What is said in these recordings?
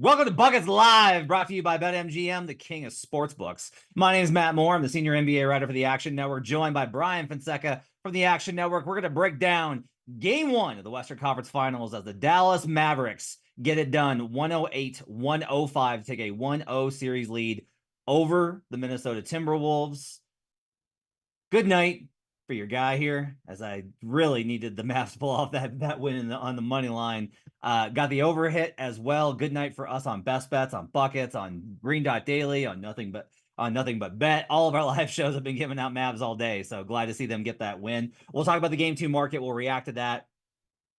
Welcome to Buckets Live, brought to you by BetMGM, the king of sportsbooks. My name is Matt Moore. I'm the senior NBA writer for the Action Network, joined by Brian Fonseca from the Action Network. We're going to break down Game 1 of the Western Conference Finals as the Dallas Mavericks get it done 108-105 to take a 1-0 series lead over the Minnesota Timberwolves. Good night for your guy here, as I really needed the Mavs to pull off that win on the money line. Got the over hit as well. Good night for us on best bets, on buckets, on Green Dot Daily, on nothing but bet. All of our live shows have been giving out Mavs all day, so glad to see them get that win. We'll talk about the game 2 market. We'll react to that.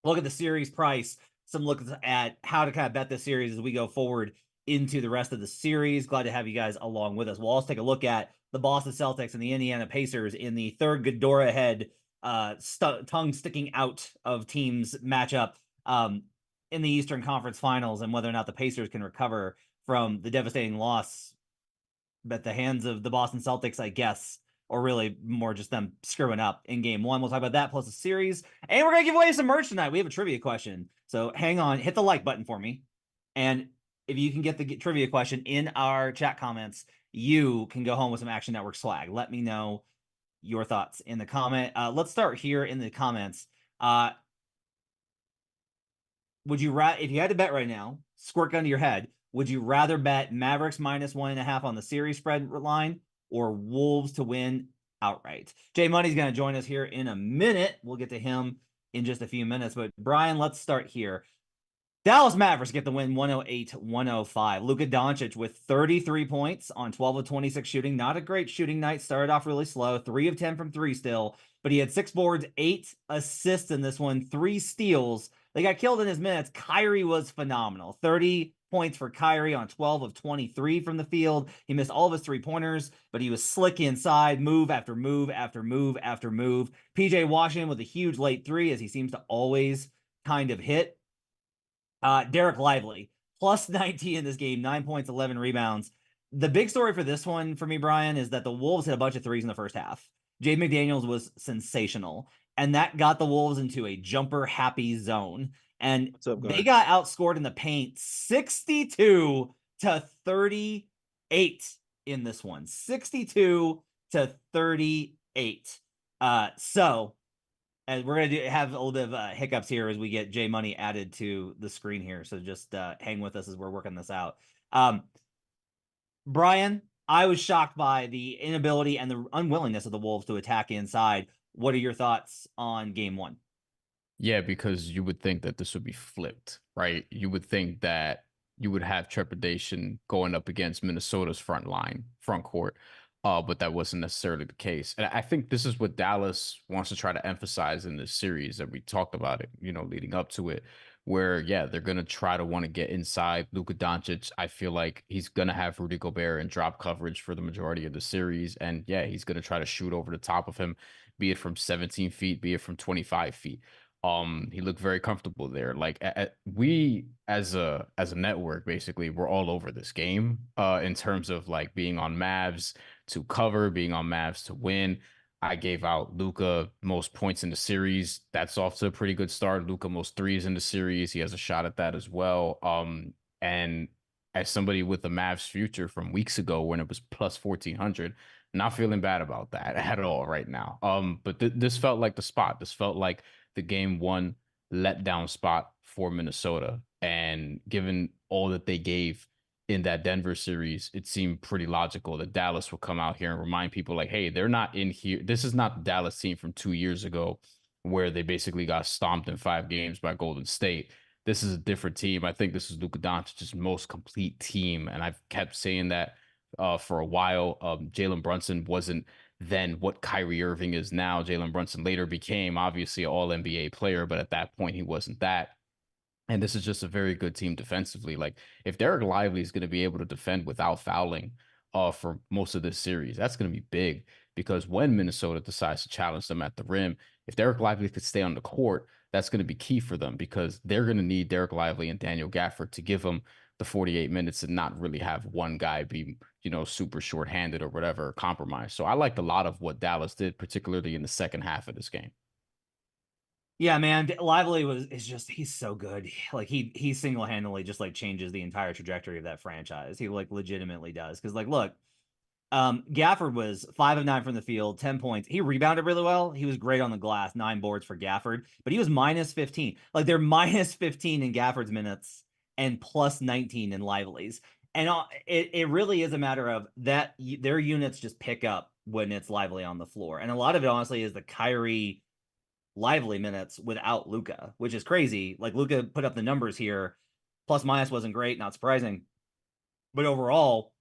Look at the series price. Some look at how to kind of bet this series as we go forward into the rest of the series. Glad to have you guys along with us. We'll also take a look at the Boston Celtics and the Indiana Pacers in the third Ghidorah head, tongue sticking out of teams matchup in the Eastern Conference Finals, and whether or not the Pacers can recover from the devastating loss at the hands of the Boston Celtics, I guess, or really more just them screwing up in Game 1. We'll talk about that plus a series, and we're going to give away some merch tonight. We have a trivia question, so hang on, hit the like button for me, and if you can get the trivia question in our chat comments, you can go home with some Action Network swag. Let me know your thoughts in the comment. Let's start here in the comments. Would you if you had to bet right now, squirt gun to your head, would you rather bet Mavericks minus 1.5 on the series spread line or Wolves to win outright? Jay Money's going to join us here in a minute. We'll get to him in just a few minutes. But Brian, let's start here. Dallas Mavericks get the win 108-105. Luka Doncic with 33 points on 12 of 26 shooting. Not a great shooting night. Started off really slow. 3 of 10 from 3 still. But he had 6 boards, 8 assists in this one, 3 steals. They got killed in his minutes. Kyrie was phenomenal. 30 points for Kyrie on 12 of 23 from the field. He missed all of his 3-pointers, but he was slick inside, move after move after move after move. PJ Washington with a huge late 3, as he seems to always kind of hit. Derek Lively, plus 19 in this game, 9 points, 11 rebounds. The big story for this one for me, Brian, is that the Wolves hit a bunch of threes in the first half. Jaden McDaniels was sensational, and that got the Wolves into a jumper-happy zone. And they got outscored in the paint 62-38 in this one. 62-38. And we're going to have a little bit of hiccups here as we get Jay Money added to the screen here. So just hang with us as we're working this out. Brian, I was shocked by the inability and the unwillingness of the Wolves to attack inside. What are your thoughts on Game 1? Yeah, because you would think that this would be flipped, right? You would think that you would have trepidation going up against Minnesota's front court. But that wasn't necessarily the case. And I think this is what Dallas wants to try to emphasize in this series that we talked about it, leading up to it, where, yeah, they're going to try to want to get inside Luka Doncic. I feel like he's going to have Rudy Gobert in drop coverage for the majority of the series. And yeah, he's going to try to shoot over the top of him, be it from 17 feet, be it from 25 feet. He looked very comfortable there. Like we as a network, basically, we're all over this game in terms of like being on Mavs to cover, being on Mavs to win. I gave out Luka most points in the series. That's off to a pretty good start. Luka most threes in the series. He has a shot at that as well. And as somebody with the Mavs future from weeks ago when it was plus 1400, not feeling bad about that at all right now. But this felt like the spot. This felt like the Game 1 letdown spot for Minnesota. And given all that they gave in that Denver series, it seemed pretty logical that Dallas would come out here and remind people like, hey, they're not in here. This is not the Dallas team from 2 years ago where they basically got stomped in 5 games by Golden State. This is a different team. I think this is Luka Doncic's most complete team. And I've kept saying that for a while. Jalen Brunson wasn't then what Kyrie Irving is now. Jalen Brunson later became obviously an all-NBA player, but at that point he wasn't that. And this is just a very good team defensively. Like if Derek Lively is going to be able to defend without fouling for most of this series, that's going to be big because when Minnesota decides to challenge them at the rim, if Derek Lively could stay on the court, that's going to be key for them because they're going to need Derek Lively and Daniel Gafford to give them the 48 minutes and not really have one guy be, super shorthanded or whatever, compromised. So I liked a lot of what Dallas did, particularly in the second half of this game. Yeah, man, Lively is just he's so good. Like he single-handedly just like changes the entire trajectory of that franchise. He like legitimately does. Because like look, Gafford was 5 of 9 from the field, 10 points. He rebounded really well. He was great on the glass, 9 boards for Gafford, but he was minus 15. Like they're minus 15 in Gafford's minutes and plus 19 in Lively's. And it really is a matter of that their units just pick up when it's Lively on the floor. And a lot of it honestly is the Kyrie Lively minutes without Luka, which is crazy. Like Luka put up the numbers here. Plus minus wasn't great, not surprising. But overall,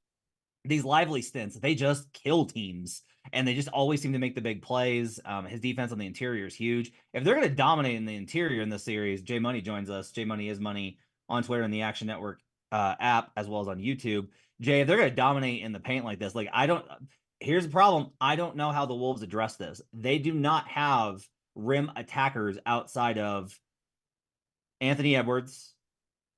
these Lively stints, they just kill teams and they just always seem to make the big plays. His defense on the interior is huge. If they're going to dominate in the interior in this series, Jay Money joins us. Jay Money is Money on Twitter and the Action Network app, as well as on YouTube. Jay, if they're going to dominate in the paint like this, like I don't, here's the problem. I don't know how the Wolves address this. They do not have rim attackers outside of Anthony Edwards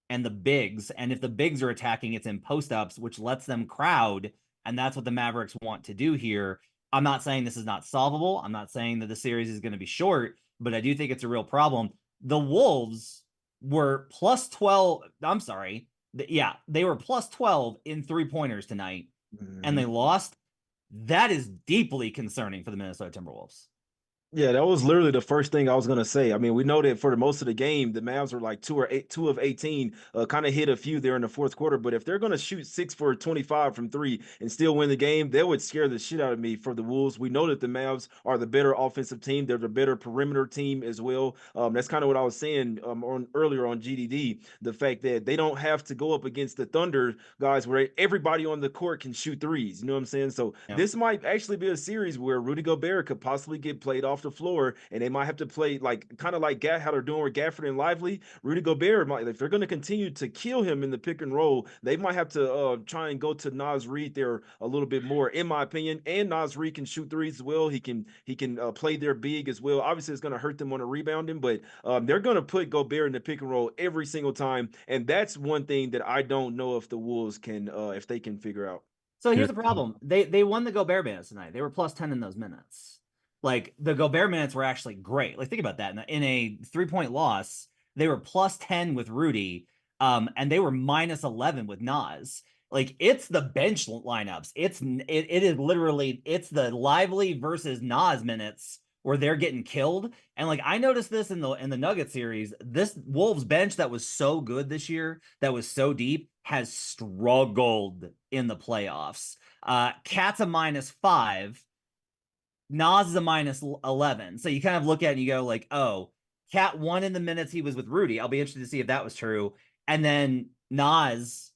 and the bigs. And if the bigs are attacking, it's in post ups, which lets them crowd. And that's what the Mavericks want to do here. I'm not saying this is not solvable. I'm not saying that the series is going to be short, but I do think it's a real problem. The Wolves were plus 12. I'm sorry. Yeah, they were plus 12 in 3-pointers tonight, and they lost. That is deeply concerning for the Minnesota Timberwolves. Yeah, that was literally the first thing I was gonna say. I mean, we know that for the most of the game, the Mavs were like 2 of 18, kind of hit a few there in the fourth quarter. But if they're gonna shoot 6 for 25 from three and still win the game, that would scare the shit out of me for the Wolves. We know that the Mavs are the better offensive team. They're the better perimeter team as well. That's kind of what I was saying on earlier on GDD. The fact that they don't have to go up against the Thunder guys where everybody on the court can shoot threes. You know what I'm saying? So Yep. this might actually be a series where Rudy Gobert could possibly get played off the floor, and they might have to play like kind of like how they're doing with Gafford and Lively. Rudy Gobert might, if they're going to continue to kill him in the pick and roll, they might have to try and go to Naz Reid there a little bit more, in my opinion. And Naz Reid can shoot threes as well. He can play their big as well. Obviously, it's going to hurt them on the rebounding, but they're going to put Gobert in the pick and roll every single time, and that's one thing that I don't know if the Wolves can if they can figure out. So here's the problem. They won the Gobert minutes tonight. They were plus 10 in those minutes. Like the Gobert minutes were actually great. Like think about that. In a 3-point loss, they were plus 10 with Rudy, and they were minus 11 with Nas. Like it's the bench lineups. It is literally it's the Lively versus Nas minutes where they're getting killed. And like I noticed this in the Nugget series, this Wolves bench that was so good this year, that was so deep, has struggled in the playoffs. Cat's a -5. Nas is a -11. So you kind of look at it and you go like, oh, Cat won in the minutes he was with Rudy. I'll be interested to see if that was true. And then Nas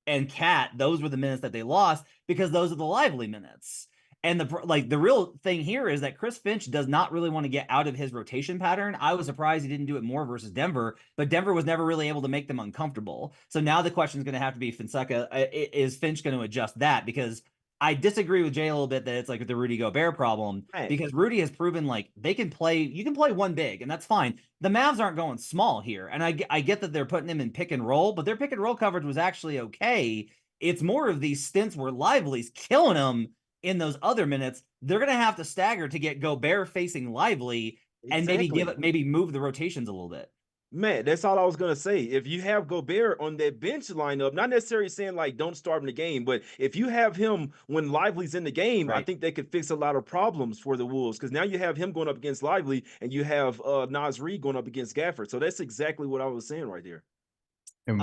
and Cat, those were the minutes that they lost because those are the Lively minutes. And the real thing here is that Chris Finch does not really want to get out of his rotation pattern. I was surprised he didn't do it more versus Denver, but Denver was never really able to make them uncomfortable. So now the question is going to have to be Fonseca, is Finch going to adjust that? Because I disagree with Jay a little bit that it's like the Rudy Gobert problem, Right. because Rudy has proven like they can play, you can play one big and that's fine. The Mavs aren't going small here. And I get that they're putting him in pick and roll, but their pick and roll coverage was actually okay. It's more of these stints where Lively's killing them in those other minutes. They're going to have to stagger to get Gobert facing Lively and Exactly. maybe move the rotations a little bit. Man, that's all I was gonna say. If you have Gobert on that bench lineup, not necessarily saying like don't start him the game, but if you have him when Lively's in the game, I Right. think they could fix a lot of problems for the Wolves because now you have him going up against Lively and you have Naz Reid going up against Gafford. So that's exactly what I was saying right there. And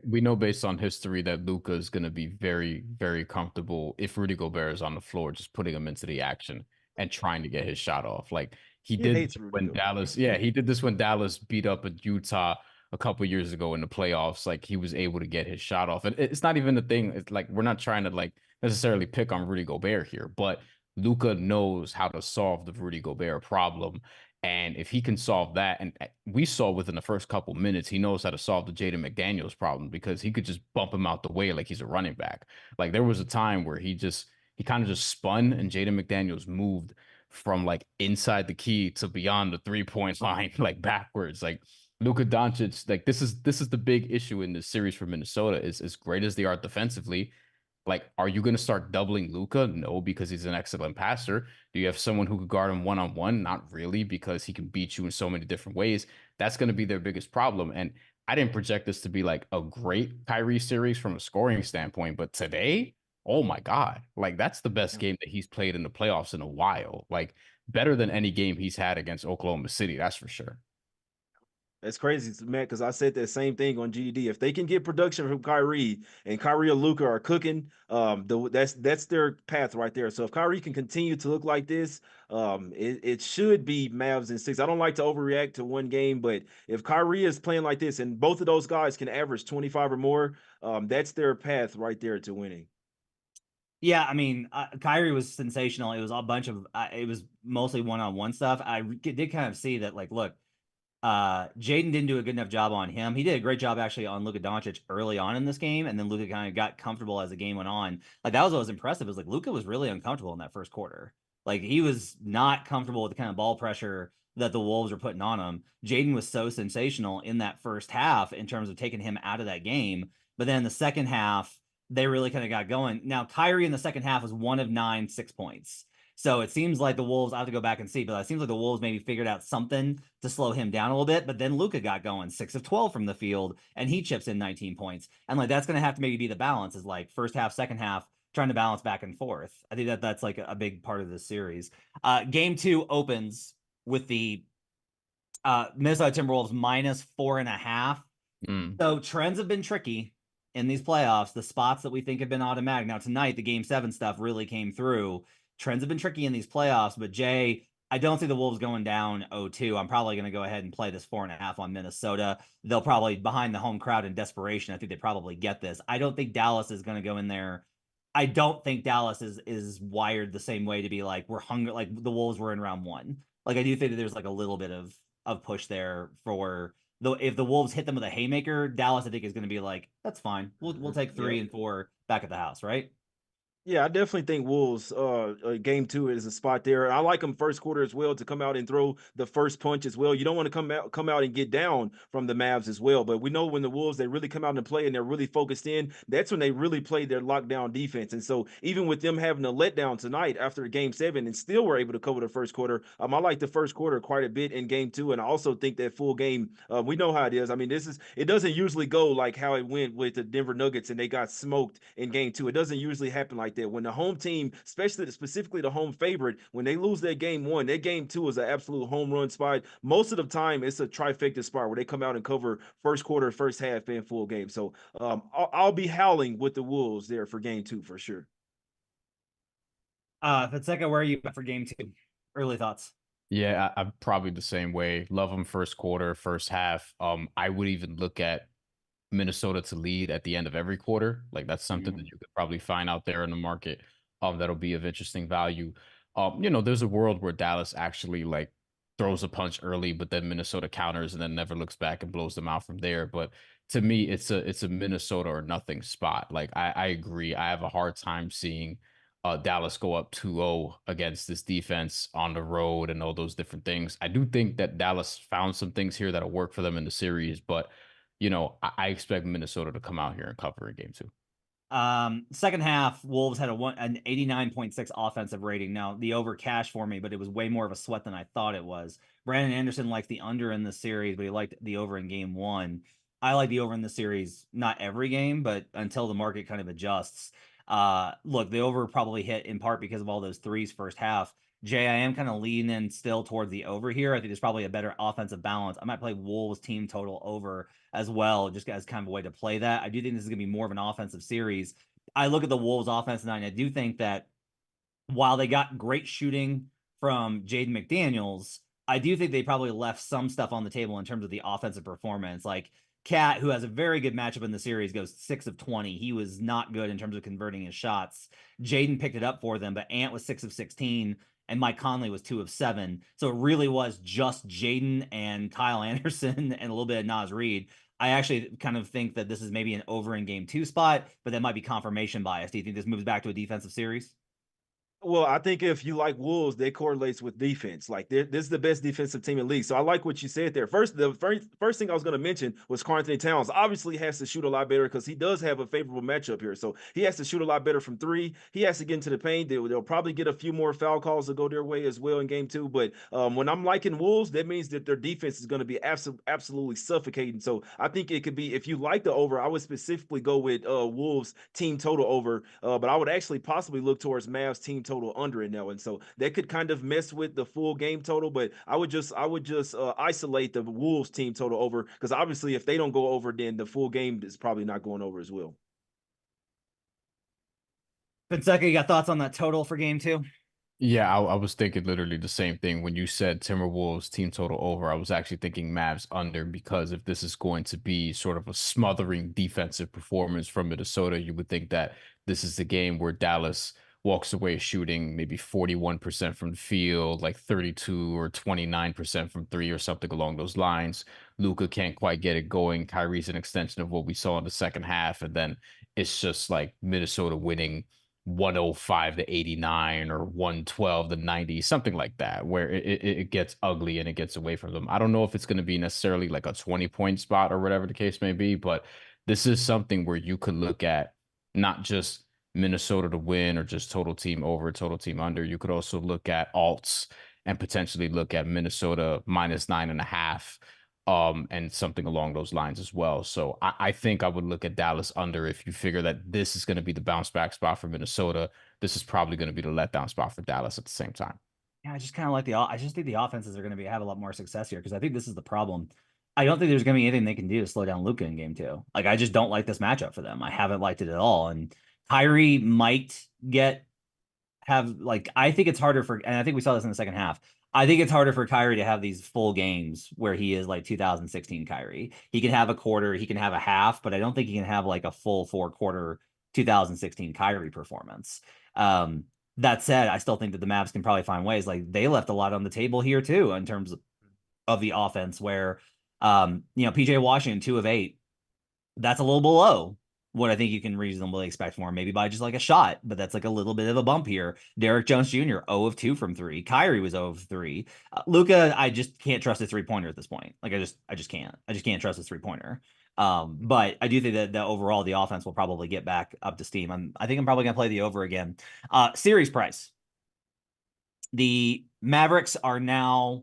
we know based on history that Luka is going to be very, very comfortable if Rudy Gobert is on the floor, just putting him into the action and trying to get his shot off. Like he He did hates Rudy when Gobert. Dallas, yeah, he did this when Dallas beat up at Utah a couple years ago in the playoffs. Like he was able to get his shot off. And it's not even the thing. It's like we're not trying to like necessarily pick on Rudy Gobert here, but Luka knows how to solve the Rudy Gobert problem. And if he can solve that, and we saw within the first couple minutes, he knows how to solve the Jaden McDaniels problem because he could just bump him out the way like he's a running back. Like there was a time where he kind of just spun and Jaden McDaniels moved from like inside the key to beyond the 3-point line, like backwards. Like Luka Doncic, like this is the big issue in this series for Minnesota. Is as great as they are defensively, Like, are you going to start doubling Luka? No, because he's an excellent passer. Do you have someone who could guard him one-on-one? Not really, because he can beat you in so many different ways. That's going to be their biggest problem. And I didn't project this to be like a great Kyrie series from a scoring standpoint, but today, oh my God, like that's the best game that he's played in the playoffs in a while. Like better than any game he's had against Oklahoma City, that's for sure. That's crazy, man, because I said that same thing on GD. If they can get production from Kyrie and Kyrie or Luka are cooking, that's their path right there. So if Kyrie can continue to look like this, it should be Mavs in 6. I don't like to overreact to one game, but if Kyrie is playing like this and both of those guys can average 25 or more, that's their path right there to winning. Yeah, I mean, Kyrie was sensational. It was a bunch of, it was mostly one-on-one stuff. Did kind of see that, like, look, Jaden didn't do a good enough job on him. He did a great job actually on Luka Doncic early on in this game, and then Luka kind of got comfortable as the game went on. Like that was what was impressive. Is like Luka was really uncomfortable in that first quarter. Like he was not comfortable with the kind of ball pressure that the Wolves were putting on him. Jaden was so sensational in that first half in terms of taking him out of that game. But then the second half, they really kind of got going. Now Kyrie in the second half was 1 of 9, 6 points. So it seems like the Wolves, I have to go back and see, but it seems like the Wolves maybe figured out something to slow him down a little bit. But then Luka got going 6 of 12 from the field and he chips in 19 points. And like that's going to have to maybe be the balance is like first half, second half, trying to balance back and forth. I think that's like a big part of this series. Game 2 opens with the Minnesota Timberwolves minus 4.5. So trends have been tricky in these playoffs. The spots that we think have been automatic. Now tonight, the Game 7 stuff really came through. Trends have been tricky in these playoffs, but Jay, I don't see the Wolves going down 0-2. I'm probably going to go ahead and play this 4.5 on Minnesota. They'll probably behind the home crowd in desperation. I think they probably get this. I don't think Dallas is going to go in there. I don't think Dallas is wired the same way to be like we're hungry, like the Wolves were in round 1. Like I do think that there's like a little bit of push there for though if the Wolves hit them with a haymaker, Dallas I think is going to be like that's fine. We'll take 3 and 4 back at the house, right? Yeah, I definitely think Wolves game 2 is a spot there. I like them first quarter as well to come out and throw the first punch as well. You don't want to come out and get down from the Mavs as well. But we know when the Wolves they really come out and play and they're really focused in, that's when they really play their lockdown defense. And so even with them having a letdown tonight after game 7 and still were able to cover the first quarter, I like the first quarter quite a bit in game 2. And I also think that full game, we know how it is. I mean, it doesn't usually go like how it went with the Denver Nuggets and they got smoked in game 2. It doesn't usually happen like that. When the home team, specifically the home favorite, when they lose their game 1, their game 2 is an absolute home run spot. Most of the time, it's a trifecta spot where they come out and cover first quarter, first half, and full game. So I'll be howling with the Wolves there for game 2 for sure. Fonseca, where are you for game 2? Early thoughts. Yeah, I'm probably the same way. Love them first quarter, first half. I would even look at Minnesota to lead at the end of every quarter. Like that's something that you could probably find out there in the market. That'll be of interesting value. There's a world where Dallas actually like throws a punch early, but then Minnesota counters and then never looks back and blows them out from there. But to me, it's a Minnesota or nothing spot. Like I agree. I have a hard time seeing Dallas go up 2-0 against this defense on the road and all those different things. I do think that Dallas found some things here that'll work for them in the series, but I expect Minnesota to come out here and cover in game 2. Second half, Wolves had an 89.6 offensive rating. Now the over cash for me, but it was way more of a sweat than I thought it was. Brandon Anderson likes the under in the series, but he liked the over in game 1. I like the over in the series, not every game, but until the market kind of adjusts. Look, the over probably hit in part because of all those threes first half. Jay, I am kind of leaning still towards the over here. I think there's probably a better offensive balance. I might play Wolves team total over as well, just as kind of a way to play that. I do think this is going to be more of an offensive series. I look at the Wolves offense tonight, and I do think that while they got great shooting from Jaden McDaniels, I do think they probably left some stuff on the table in terms of the offensive performance. Like Cat, who has a very good matchup in the series, goes 6 of 20. He was not good in terms of converting his shots. Jaden picked it up for them, but Ant was 6 of 16 and Mike Conley was 2 of 7. So it really was just Jaden and Kyle Anderson and a little bit of Naz Reid. I actually kind of think that this is maybe an over in game 2 spot, but that might be confirmation bias. Do you think this moves back to a defensive series? Well, I think if you like Wolves, that correlates with defense. Like this is the best defensive team in the league. So I like what you said there. The first thing I was going to mention was Karl Anthony Towns. Obviously, has to shoot a lot better because he does have a favorable matchup here. So he has to shoot a lot better from three. He has to get into the paint. They'll probably get a few more foul calls to go their way as well in game two. But when I'm liking Wolves, that means that their defense is going to be absolutely suffocating. So I think it could be, if you like the over, I would specifically go with Wolves team total over. But I would actually possibly look towards Mavs team total under it now, and so that could kind of mess with the full game total. But I would just isolate the Wolves team total over, because obviously if they don't go over, then the full game is probably not going over as well. Fonseca, you got thoughts on that total for game two? Yeah, I was thinking literally the same thing when you said Timberwolves team total over. I was actually thinking Mavs under, because if this is going to be sort of a smothering defensive performance from Minnesota, you would think that this is the game where Dallas walks away shooting maybe 41% from the field, like 32 or 29% from three or something along those lines. Luka can't quite get it going. Kyrie's an extension of what we saw in the second half, and then it's just like Minnesota winning 105 to 89 or 112 to 90, something like that, where it gets ugly and it gets away from them. I don't know if it's going to be necessarily like a 20-point spot or whatever the case may be, but this is something where you could look at not just Minnesota to win or just total team over, total team under. You could also look at alts and potentially look at Minnesota -9.5, and something along those lines as well. So I think I would look at Dallas under. If you figure that this is going to be the bounce back spot for Minnesota, this is probably going to be the letdown spot for Dallas at the same time. Yeah, I just kind of like I just think the offenses are going to have a lot more success here, because I think this is the problem. I don't think there's going to be anything they can do to slow down Luka in game two. Like, I just don't like this matchup for them. I haven't liked it at all. And Kyrie might I think it's harder and I think we saw this in the second half. I think it's harder for Kyrie to have these full games where he is like 2016 Kyrie. He can have a quarter, he can have a half, but I don't think he can have like a full 4-quarter 2016 Kyrie performance. That said, I still think that the Mavs can probably find ways. Like, they left a lot on the table here too in terms of the offense, where PJ Washington 2 of 8. That's a little below what I think you can reasonably expect from him, maybe by just like a shot, but that's like a little bit of a bump here. Derek Jones Jr. 0 of 2 from 3. Kyrie was 0 of 3. Luka, I just can't trust his 3-pointer at this point. Like, I just can't. I just can't trust his 3-pointer. But I do think that overall the offense will probably get back up to steam. I think I'm probably gonna play the over again. Series price. The Mavericks are now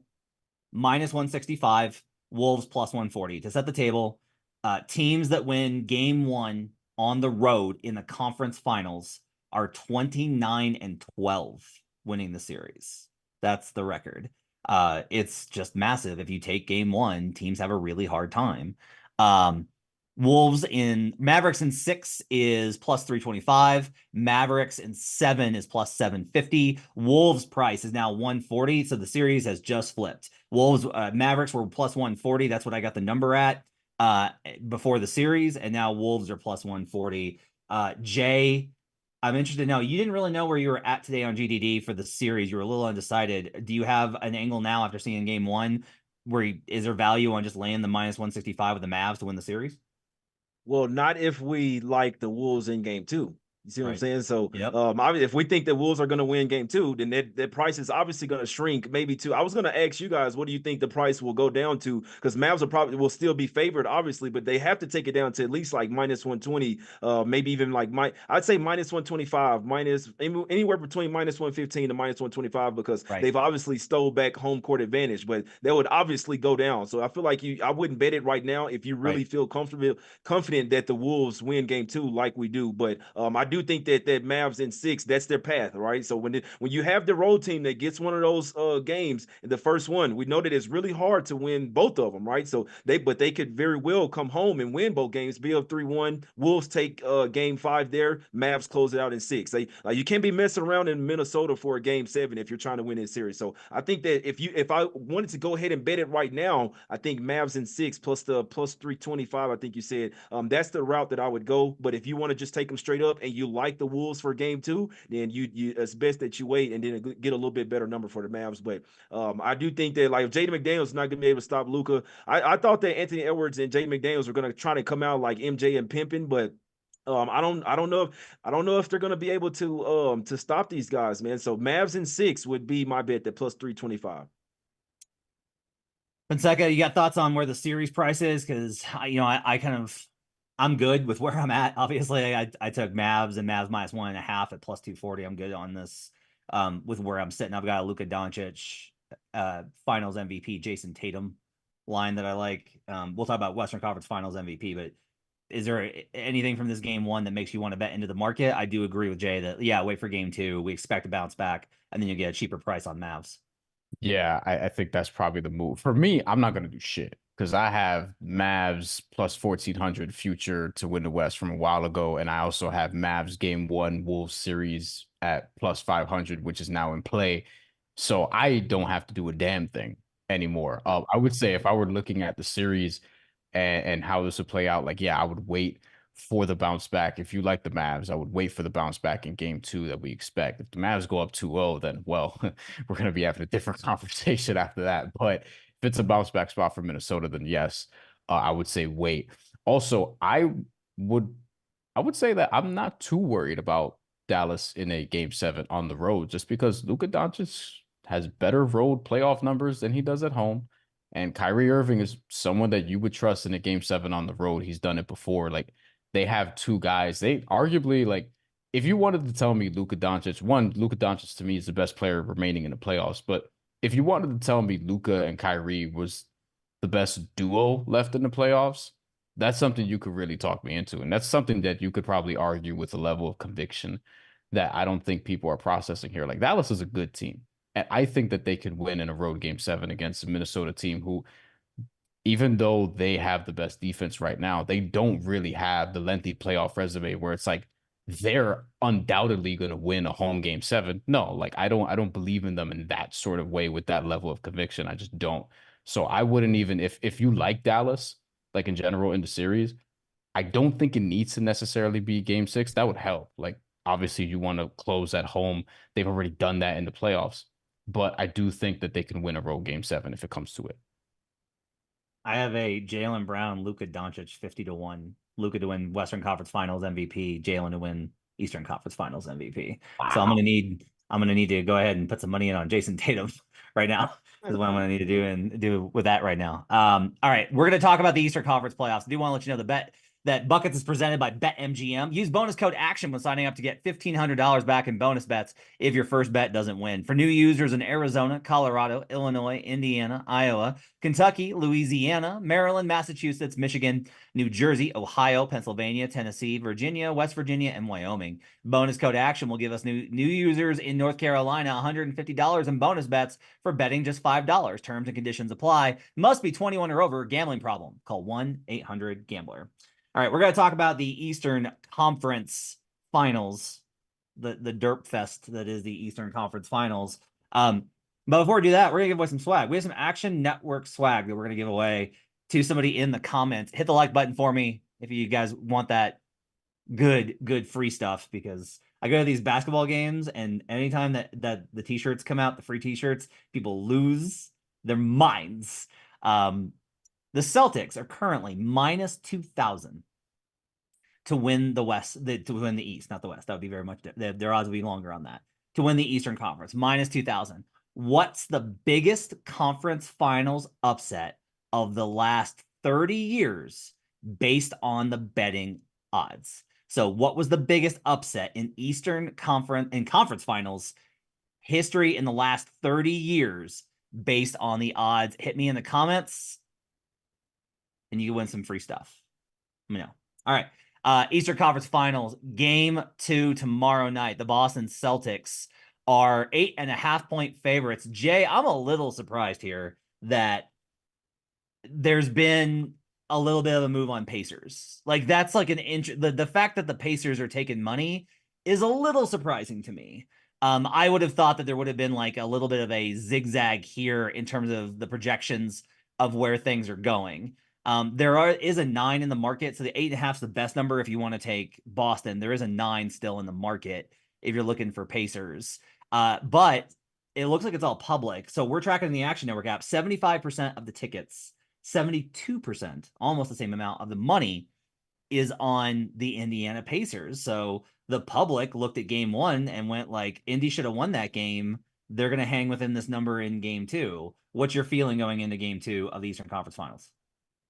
-165, Wolves +140. To set the table, teams that win game one on the road in the conference finals are 29-12 winning the series. That's the record. It's just massive. If you take game one, teams have a really hard time. Mavericks in 6 is +325. Mavericks in 7 is +750. Wolves price is now 140. So the series has just flipped. Mavericks were +140. That's what I got the number at before the series. And now Wolves are +140. Jay, I'm interested to know, you didn't really know where you were at today on GDD for the series. You were a little undecided. Do you have an angle now after seeing game one is there value on just laying the -165 with the Mavs to win the series? Well, not if we like the Wolves in game two. You see what I'm saying? So, Yep. if we think that Wolves are going to win game two, then that price is obviously going to shrink maybe to. I was going to ask you guys, what do you think the price will go down to? Because Mavs will still be favored, obviously, but they have to take it down to at least like -120, maybe even like I'd say -125, anywhere between -115 to -125, because they've obviously stole back home court advantage, but that would obviously go down. So I feel like I wouldn't bet it right now if you really feel confident that the Wolves win game two like we do. But I do think that Mavs in 6, that's their path, right? So when you have the road team that gets one of those games in the first one, we know that it's really hard to win both of them, right? So they could very well come home and win both games, be up 3-1. Wolves take game 5 there. Mavs close it out in 6. You can't be messing around in Minnesota for a game 7 if you're trying to win this series. So I think that if I wanted to go ahead and bet it right now, I think Mavs in 6 plus the +325, I think you said, that's the route that I would go. But if you want to just take them straight up and you like the Wolves for game 2, then you it's best that you wait and then get a little bit better number for the Mavs. But I do think that, like, if Jaden McDaniels is not going to be able to stop Luka, I thought that Anthony Edwards and Jaden McDaniels were going to try to come out like MJ and Pimpin, but I don't know if they're gonna be able to stop these guys, man. So Mavs in 6 would be my bet at plus 325. Fonseca, you got thoughts on where the series price is? Because I'm good with where I'm at. Obviously, I took Mavs and Mavs minus 1.5 at plus 240. I'm good on this with where I'm sitting. I've got a Luka Doncic Finals MVP, Jason Tatum line that I like. We'll talk about Western Conference Finals MVP, but is there anything from this game one that makes you want to bet into the market? I do agree with Jay that, yeah, wait for game two. We expect to bounce back, and then you get a cheaper price on Mavs. Yeah, I think that's probably the move. For me, I'm not gonna do shit because I have Mavs plus 1400 future to win the West from a while ago, and I also have Mavs game one Wolves series at plus 500, which is now in play. So I don't have to do a damn thing anymore. I would say if I were looking at the series and how this would play out, like, yeah, I would wait for the bounce back. If you like the Mavs, I would wait for the bounce back in game two that we expect. If the Mavs go up 2-0, then, well, we're going to be having a different conversation after that. But if it's a bounce back spot for Minnesota, then yes, I would say wait. Also, would I would say that I'm not too worried about Dallas in a game seven on the road, just because Luka Doncic has better road playoff numbers than he does at home. And Kyrie Irving is someone that you would trust in a game seven on the road. He's done it before. Like, they have two guys. They arguably, like, if you wanted to tell me Luka Doncic, one, Luka Doncic to me is the best player remaining in the playoffs. But if you wanted to tell me Luka and Kyrie was the best duo left in the playoffs, that's something you could really talk me into. And that's something that you could probably argue with a level of conviction that I don't think people are processing here. Like, Dallas is a good team. And I think that they could win in a road game seven against a Minnesota team who, even though they have the best defense right now, they don't really have the lengthy playoff resume where it's like they're undoubtedly going to win a home game seven. No, like, I don't believe in them in that sort of way with that level of conviction. I just don't. So I wouldn't even, if you like Dallas, like in general in the series, I don't think it needs to necessarily be game six. That would help. Like, obviously you want to close at home. They've already done that in the playoffs, but I do think that they can win a road game seven if it comes to it. I have a Jaylen Brown, Luka Doncic 50-1. Luka to win Western Conference Finals MVP, Jaylen to win Eastern Conference Finals MVP. So Wow. I'm gonna need to go ahead and put some money in on Jason Tatum right now. Is what I'm gonna need to do with that right now. All right, we're gonna talk about the Eastern Conference playoffs. I do want to let you know the bet that Buckets is presented by BetMGM. Use bonus code ACTION when signing up to get $1,500 back in bonus bets if your first bet doesn't win. For new users in Arizona, Colorado, Illinois, Indiana, Iowa, Kentucky, Louisiana, Maryland, Massachusetts, Michigan, New Jersey, Ohio, Pennsylvania, Tennessee, Virginia, West Virginia, and Wyoming. Bonus code ACTION will give us new users in North Carolina $150 in bonus bets for betting just $5. Terms and conditions apply. Must be 21 or over. Gambling problem. Call 1-800-GAMBLER. All right, we're going to talk about the Eastern Conference Finals, the derp fest that is the Eastern Conference Finals. But before we do that, we're going to give away some swag. We have some Action Network swag that we're going to give away to somebody in the comments. Hit the like button for me if you guys want that good free stuff, because I go to these basketball games, and anytime that the t-shirts come out, the free t-shirts, people lose their minds. The Celtics are currently minus 2,000 to win the West, to win the East, not the West. That would be very much, their odds would be longer on that. To win the Eastern Conference, minus 2,000. What's the biggest conference finals upset of the last 30 years based on the betting odds? So what was the biggest upset in Eastern Conference, in conference finals history in the last 30 years based on the odds? Hit me in the comments and you can win some free stuff. Let me know. All right. Eastern Conference Finals, game 2 tomorrow night. The Boston Celtics are 8.5-point favorites. Jay, I'm a little surprised here that there's been a little bit of a move on Pacers. Like, that's like the fact that the Pacers are taking money is a little surprising to me. I would have thought that there would have been like a little bit of a zigzag here in terms of the projections of where things are going. Is a 9 in the market, so the 8.5 is the best number if you want to take Boston. There is a 9 still in the market if you're looking for Pacers. But it looks like it's all public. So we're tracking the Action Network app. 75% of the tickets, 72%, almost the same amount of the money is on the Indiana Pacers. So the public looked at game 1 and went like, Indy should have won that game. They're going to hang within this number in game 2. What's your feeling going into game 2 of the Eastern Conference Finals?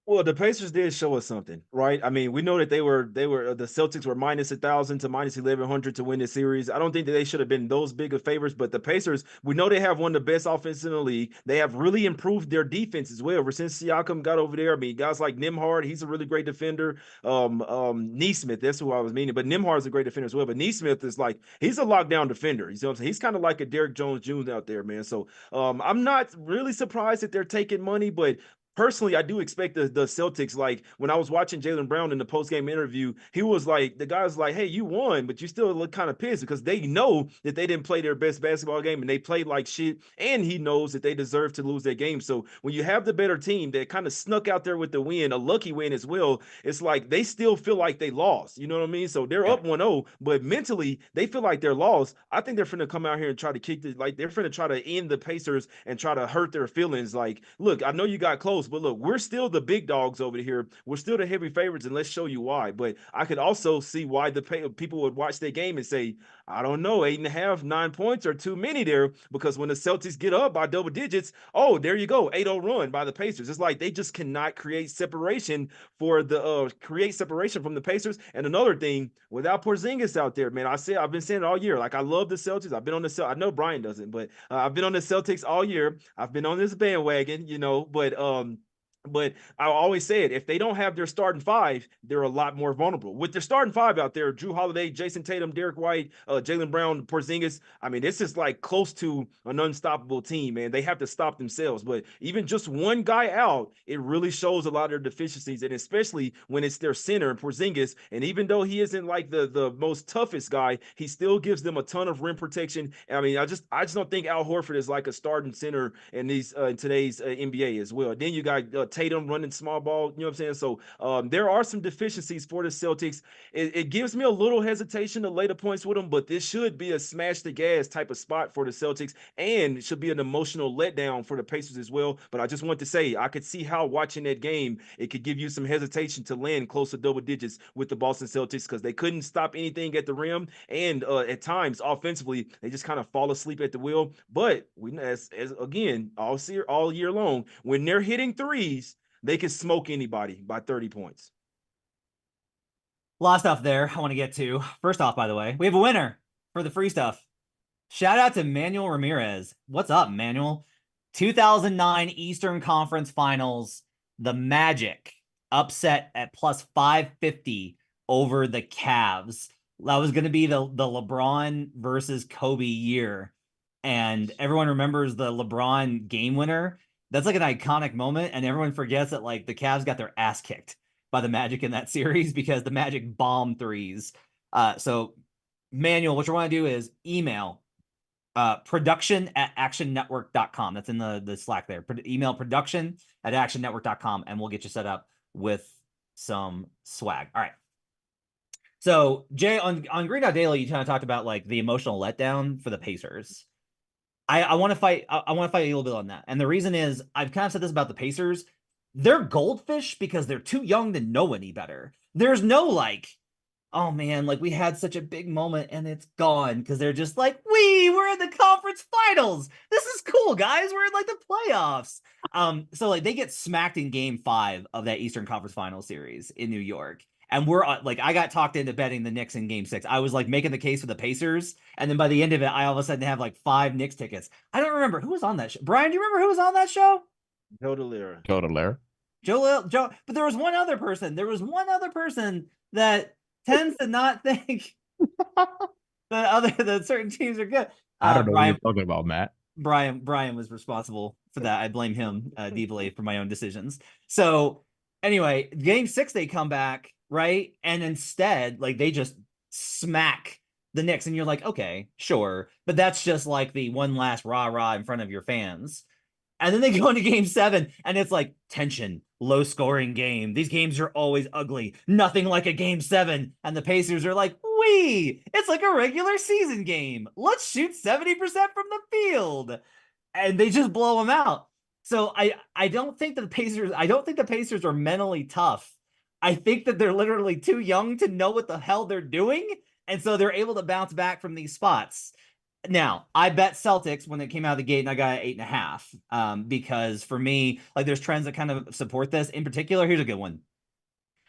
Well, the Pacers did show us something, right? I mean, we know that they were the Celtics were minus 1,000 to minus 1,100 to win the series. I don't think that they should have been those big of favorites, but the Pacers, we know they have one of the best offenses in the league. They have really improved their defense as well. Ever since Siakam got over there, I mean, guys like Nembhard, he's a really great defender. Neesmith, that's who I was meaning, but Nembhard is a great defender as well. But Neesmith is like, he's a lockdown defender. You see what I'm saying? He's kind of like a Derrick Jones Jr. out there, man. So I'm not really surprised that they're taking money, but personally, I do expect the Celtics, like when I was watching Jaylen Brown in the post-game interview, he was like, the guy's like, hey, you won, but you still look kind of pissed because they know that they didn't play their best basketball game and they played like shit. And he knows that they deserve to lose their game. So when you have the better team that kind of snuck out there with the win, a lucky win as well, it's like they still feel like they lost. You know what I mean? So they're up 1-0, but mentally they feel like they're lost. I think they're finna come out here and try to kick they're finna try to end the Pacers and try to hurt their feelings. Like, look, I know you got close, but look, we're still the big dogs over here. We're still the heavy favorites, and let's show you why. But I could also see why people would watch their game and say, I don't know, 8.5, 9 points are too many there, because when the Celtics get up by double digits, oh, there you go, 8-0 run by the Pacers. It's like they just cannot create separation from the Pacers. And another thing, without Porzingis out there, man, I've been saying it all year. Like, I love the Celtics. I've been on the Celtics. I know Brian doesn't, but I've been on the Celtics all year. I've been on this bandwagon, but I always say it, if they don't have their starting five, they're a lot more vulnerable. With their starting five out there, Drew Holiday, Jason Tatum, Derek White, Jaylen Brown, Porzingis, I mean, this is like close to an unstoppable team, man. They have to stop themselves. But even just one guy out, it really shows a lot of their deficiencies, and especially when it's their center, Porzingis. And even though he isn't like the most toughest guy, he still gives them a ton of rim protection. I mean, I just don't think Al Horford is like a starting center in today's NBA as well. Then you got Tatum running small ball, you know what I'm saying? So there are some deficiencies for the Celtics. It gives me a little hesitation to lay the points with them, but this should be a smash the gas type of spot for the Celtics, and it should be an emotional letdown for the Pacers as well. But I just want to say, I could see how watching that game, it could give you some hesitation to land close to double digits with the Boston Celtics, because they couldn't stop anything at the rim, and at times offensively they just kind of fall asleep at the wheel. But we, as again, all year long, when they're hitting threes, they can smoke anybody by 30 points. A lot of stuff there I want to get to. First off, by the way, we have a winner for the free stuff. Shout out to Manuel Ramirez. What's up, Manuel? 2009 Eastern Conference Finals, the Magic upset at plus 550 over the Cavs. That was going to be the LeBron versus Kobe year. And everyone remembers the LeBron game winner. That's like an iconic moment, and everyone forgets that like the Cavs got their ass kicked by the Magic in that series because the Magic bombed threes. So Manuel, what you want to do is email production@actionnetwork.com. That's in the Slack there. Email production@actionnetwork.com, and we'll get you set up with some swag. All right. So Jay, on Green Out Daily, you kind of talked about like the emotional letdown for the Pacers. I want to fight. I want to fight a little bit on that. And the reason is, I've kind of said this about the Pacers. They're goldfish because they're too young to know any better. There's no like, oh man, like we had such a big moment and it's gone, because they're just like, we're in the conference finals. This is cool, guys. We're in like the playoffs. So like they get smacked in game 5 of that Eastern Conference Finals series in New York. And we're like, I got talked into betting the Knicks in game 6. I was like making the case for the Pacers. And then by the end of it, I all of a sudden have like 5 Knicks tickets. I don't remember who was on that show. Brian, do you remember who was on that show? Joe Delera. Joe. But there was one other person. That tends to not think that certain teams are good. I don't know what you're talking about, Matt. Brian was responsible for that. I blame him deeply for my own decisions. So anyway, game 6, they come back, right? And instead, like they just smack the Knicks, and you're like, okay, sure. But that's just like the one last rah-rah in front of your fans. And then they go into game 7, and it's like tension, low scoring game. These games are always ugly. Nothing like a game 7. And the Pacers are like, it's like a regular season game. Let's shoot 70% from the field. And they just blow them out. So I don't think the Pacers are mentally tough I think that they're literally too young to know what the hell they're doing. And so they're able to bounce back from these spots. Now, I bet Celtics when it came out of the gate, and I got 8.5. Because for me, like there's trends that kind of support this. In particular, here's a good one.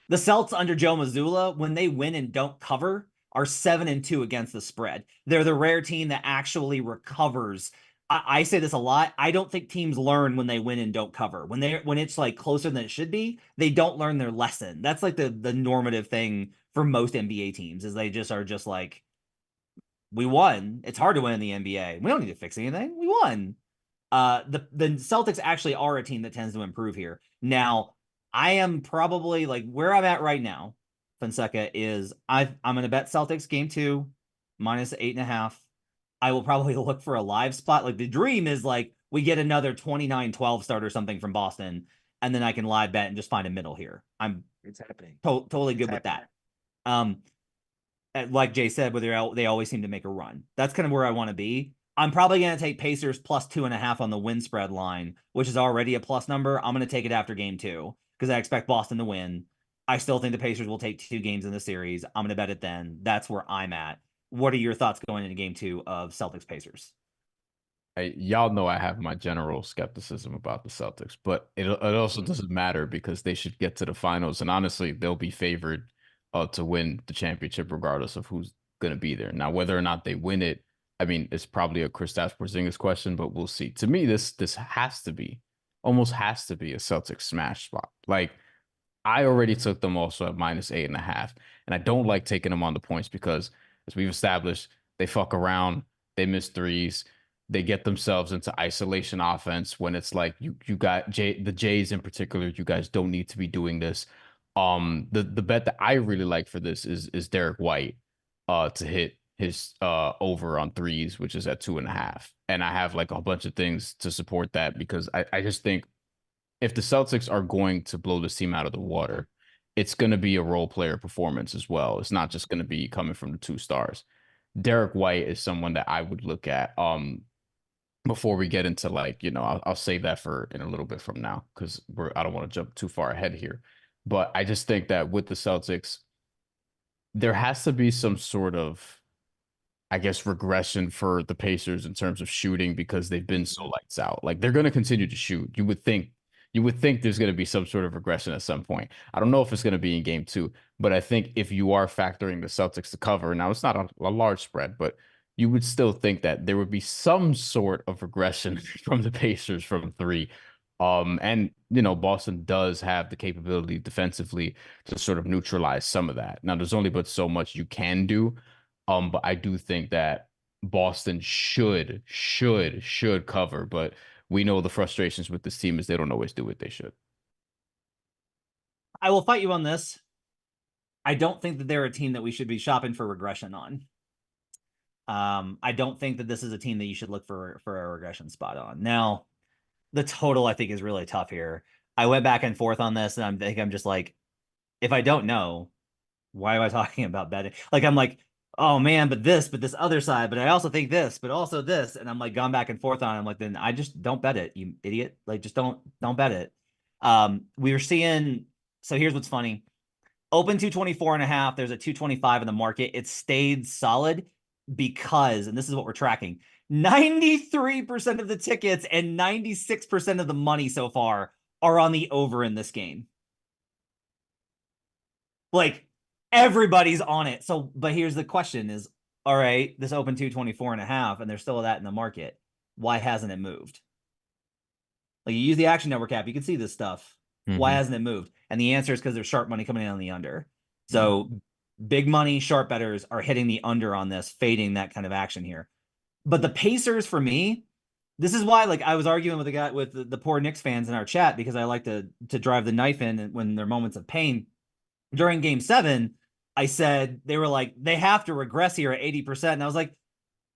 The Celts under Joe Mazzulla, when they win and don't cover, are 7-2 against the spread. They're the rare team that actually recovers. I say this a lot. I don't think teams learn when they win and don't cover. When it's like closer than it should be, they don't learn their lesson. That's like the normative thing for most NBA teams is they just are just like, we won. It's hard to win in the NBA. We don't need to fix anything. We won. The Celtics actually are a team that tends to improve here. Now, I am probably like where I'm at right now, Fonseca, is I'm gonna bet Celtics game 2 minus 8.5. I will probably look for a live spot. Like the dream is like we get another 29-12 start or something from Boston, and then I can live bet and just find a middle here. It's happening. Totally It's good with happening. that. Like Jay said, where they always seem to make a run. That's kind of where I want to be. I'm probably going to take Pacers plus 2.5 on the win spread line, which is already a plus number. I'm going to take it after game 2 because I expect Boston to win. I still think the Pacers will take 2 games in the series. I'm going to bet it then. That's where I'm at. What are your thoughts going into game 2 of Celtics Pacers? Y'all know I have my general skepticism about the Celtics, but it also doesn't matter because they should get to the finals, and honestly, they'll be favored to win the championship regardless of who's going to be there. Now, whether or not they win it, I mean, it's probably a Kristaps Porzingis question, but we'll see. To me, this almost has to be a Celtics smash spot. Like I already took them also at minus 8.5, and I don't like taking them on the points because, as we've established, they fuck around, they miss threes, they get themselves into isolation offense when it's like you got the Jays in particular, you guys don't need to be doing this. The bet that I really like for this is Derek White to hit his over on threes, which is at 2.5. And I have like a bunch of things to support that because I just think if the Celtics are going to blow this team out of the water, it's going to be a role player performance as well. It's not just going to be coming from the 2 stars. Derek White is someone that I would look at. Before we get into like, I'll save that for in a little bit from now because I don't want to jump too far ahead here. But I just think that with the Celtics, there has to be some sort of, I guess, regression for the Pacers in terms of shooting because they've been so lights out. Like they're going to continue to shoot. You would think there's going to be some sort of regression at some point. I don't know if it's going to be in game 2, but I think if you are factoring the Celtics to cover, now it's not a large spread, but you would still think that there would be some sort of regression from the Pacers from 3. And Boston does have the capability defensively to sort of neutralize some of that. Now, there's only but so much you can do. But I do think that Boston should cover, but we know the frustrations with this team is they don't always do what they should. I will fight you on this. I don't think that they're a team that we should be shopping for regression on. I don't think that this is a team that you should look for a regression spot on. Now, the total I think is really tough here. I went back and forth on this, and I'm just like, if I don't know, why am I talking about betting? Like I'm like, oh man, but this other side, but I also think this, but also this, and I'm like gone back and forth on it. I'm like, then I just don't bet it, you idiot. Like just don't bet it. We were seeing. So here's what's funny. Open 224.5. There's a 225 in the market. It stayed solid because, and this is what we're tracking, 93% of the tickets and 96% of the money so far are on the over in this game. Like everybody's on it. So, but here's the question is, all right, this open 224.5 and there's still that in the market. Why hasn't it moved? Like you use the Action Network app, you can see this stuff. Why hasn't it moved? And the answer is because there's sharp money coming in on the under. So big money, sharp bettors are hitting the under on this, fading that kind of action here. But the Pacers, for me, this is why, like, I was arguing with the guy with the poor Knicks fans in our chat because I like to drive the knife in when there are moments of pain. During game 7, I said they were like, they have to regress here at 80%. And I was like,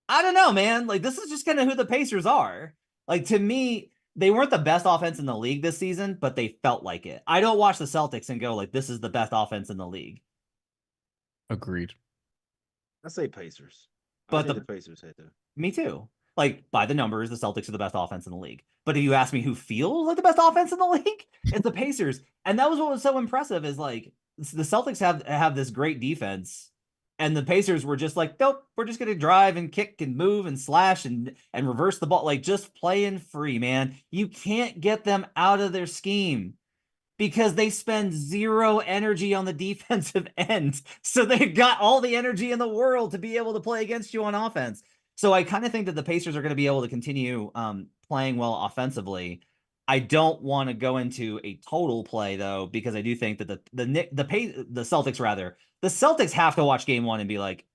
I don't know, man. Like, this is just kind of who the Pacers are. Like, to me, they weren't the best offense in the league this season, but they felt like it. I don't watch the Celtics and go like, this is the best offense in the league. Agreed. I say Pacers. But the Pacers hit there. Me too. Like, by the numbers, the Celtics are the best offense in the league. But if you ask me who feels like the best offense in the league, it's the Pacers. And that was what was so impressive is like, the Celtics have this great defense, and the Pacers were just like, nope, we're just gonna drive and kick and move and slash and reverse the ball, like just playing free, man. You can't get them out of their scheme because they spend zero energy on the defensive end. So they've got all the energy in the world to be able to play against you on offense. So I kind of think that the Pacers are going to be able to continue playing well offensively. I don't want to go into a total play though, because I do think that the Celtics have to watch game one and be like,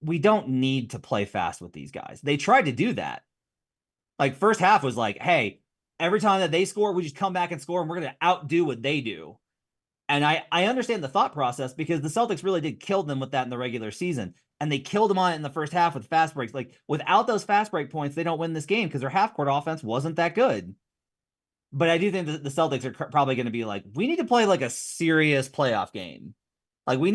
we don't need to play fast with these guys. They tried to do that. Like first half was like, hey, every time that they score, we just come back and score, and we're going to outdo what they do. And I understand the thought process because the Celtics really did kill them with that in the regular season. And they killed them on it in the first half with fast breaks. Like without those fast break points, they don't win this game because their half court offense wasn't that good. But I do think that the Celtics are probably going to be like, we need to play like a serious playoff game. Like we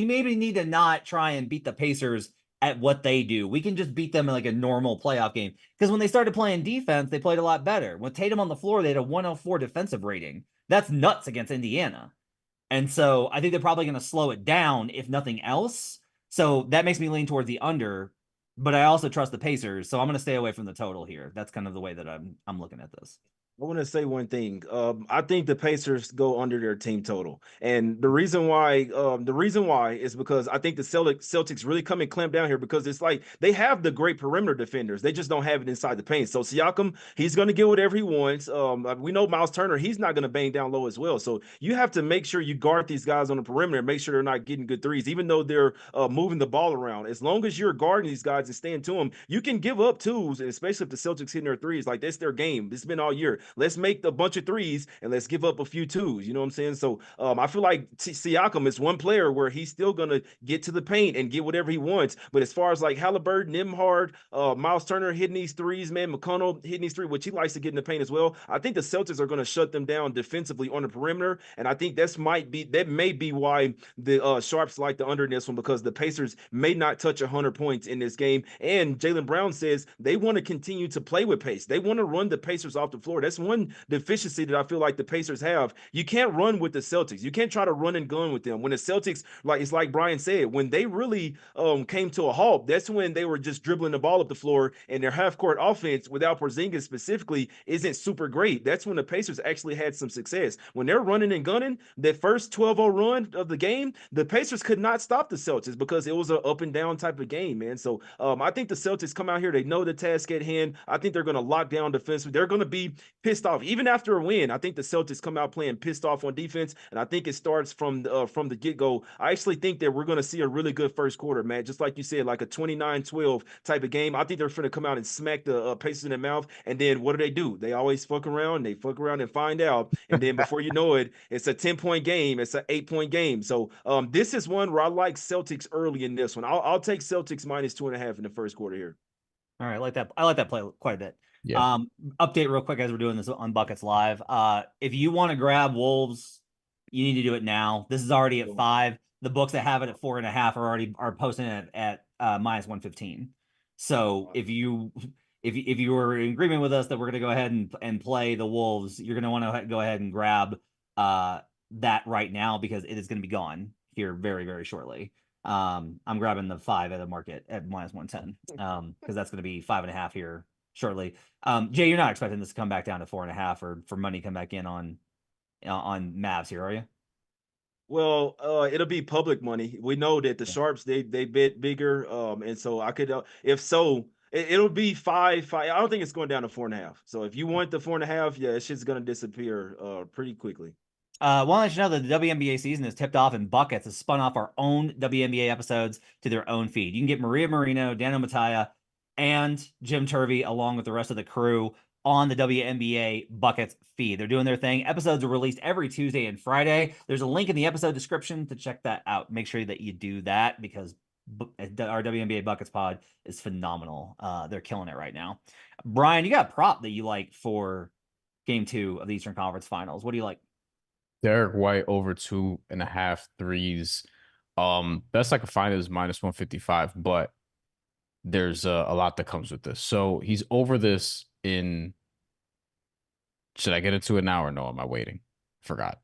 maybe need to not try and beat the Pacers at what they do. We can just beat them in like a normal playoff game. Because when they started playing defense, they played a lot better. With Tatum on the floor, they had a 104 defensive rating. That's nuts against Indiana. And so I think they're probably going to slow it down, if nothing else. So that makes me lean towards the under, but I also trust the Pacers. So I'm going to stay away from the total here. That's kind of the way that I'm looking at this. I want to say one thing. I think the Pacers go under their team total, and the reason why is because I think the Celtics really come and clamp down here because it's like they have the great perimeter defenders, they just don't have it inside the paint. So Siakam, he's going to get whatever he wants. We know Miles Turner, he's not going to bang down low as well. So you have to make sure you guard these guys on the perimeter and make sure they're not getting good threes, even though they're moving the ball around. As long as you're guarding these guys and staying to them, you can give up twos, and especially if the Celtics hitting their threes, like that's their game. It's been all year. Let's make a bunch of threes and let's give up a few twos. You know what I'm saying? So I feel like Siakam is one player where he's still going to get to the paint and get whatever he wants. But as far as like Halliburton, Nembhard, Miles Turner hitting these threes, man, McConnell hitting these threes, which he likes to get in the paint as well, I think the Celtics are going to shut them down defensively on the perimeter. And I think that may be why the Sharps like the under in this one, because the Pacers may not touch 100 points in this game. And Jaylen Brown says they want to continue to play with pace. They want to run the Pacers off the floor. That's one deficiency that I feel like the Pacers have. You can't run with the Celtics. You can't try to run and gun with them. When the Celtics, like it's like Brian said, when they really came to a halt, that's when they were just dribbling the ball up the floor, and their half-court offense without Porzingis specifically isn't super great. That's when the Pacers actually had some success. When they're running and gunning, the first 12-0 run of the game, the Pacers could not stop the Celtics because it was an up and down type of game, man. So I think the Celtics come out here, they know the task at hand. I think they're going to lock down defensively. They're going to be pissed off. Even after a win, I think the Celtics come out playing pissed off on defense, and I think it starts from the get-go. I actually think that we're going to see a really good first quarter, man. Just like you said, like a 29-12 type of game. I think they're going to come out and smack the Pacers in the mouth, and then what do? They always fuck around. They fuck around and find out, and then before you know it, it's a 10-point game. It's an 8-point game. So this is one where I like Celtics early in this one. I'll take Celtics minus 2.5 in the first quarter here. All right, I like that play quite a bit. Yeah. Update real quick as we're doing this on Buckets Live. If you want to grab Wolves, you need to do it now. This is already at 5. The books that have it at 4.5 are posting it at minus 115. So if you were in agreement with us that we're going to go ahead and play the Wolves, you're going to want to go ahead and grab that right now, because it is going to be gone here very, very shortly. I'm grabbing the 5 at the market at minus 110 because that's going to be 5.5 here shortly. Jay, you're not expecting this to come back down to 4.5 or for money come back in on Mavs here, are you? Well, it'll be public money. We know that the Sharps they bet bigger, and so I could if so. It'll be 5. I don't think it's going down to 4.5. So if you want the 4.5, yeah, it's just going to disappear pretty quickly. Want to let you know that the WNBA season is tipped off, and Buckets has spun off our own WNBA episodes to their own feed. You can get Maria Marino, Dano Mattia, and Jim Turvey, along with the rest of the crew, on the WNBA Buckets feed. They're doing their thing. Episodes are released every Tuesday and Friday. There's a link in the episode description to check that out. Make sure that you do that, because our WNBA Buckets pod is phenomenal. They're killing it right now. Brian, you got a prop that you like for game 2 of the Eastern Conference Finals. What do you like? Derek White over 2.5 threes. Best I could find is minus 155, but there's a lot that comes with this. So he's over this in. Should I get into it now or no? Am I waiting? Forgot.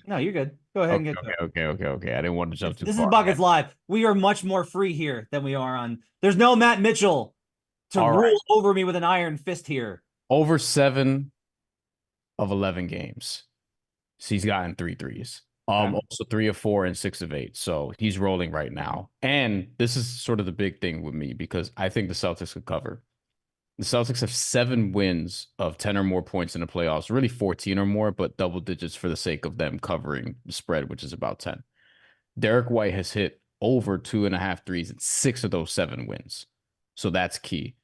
No, you're good. Go ahead and get to it. Okay. I didn't want to jump too This is far Buckets ahead. Live. We are much more free here than we are on. There's no Matt Mitchell to All right. rule over me with an iron fist here. Over 7 of 11 games. So he's gotten 3 threes. Okay. Also 3 of 4 and 6 of 8. So he's rolling right now. And this is sort of the big thing with me because I think the Celtics could cover. The Celtics have 7 wins of 10 or more points in the playoffs, really 14 or more, but double digits for the sake of them covering the spread, which is about 10. Derek White has hit over 2.5 threes in 6 of those 7 wins. So that's key.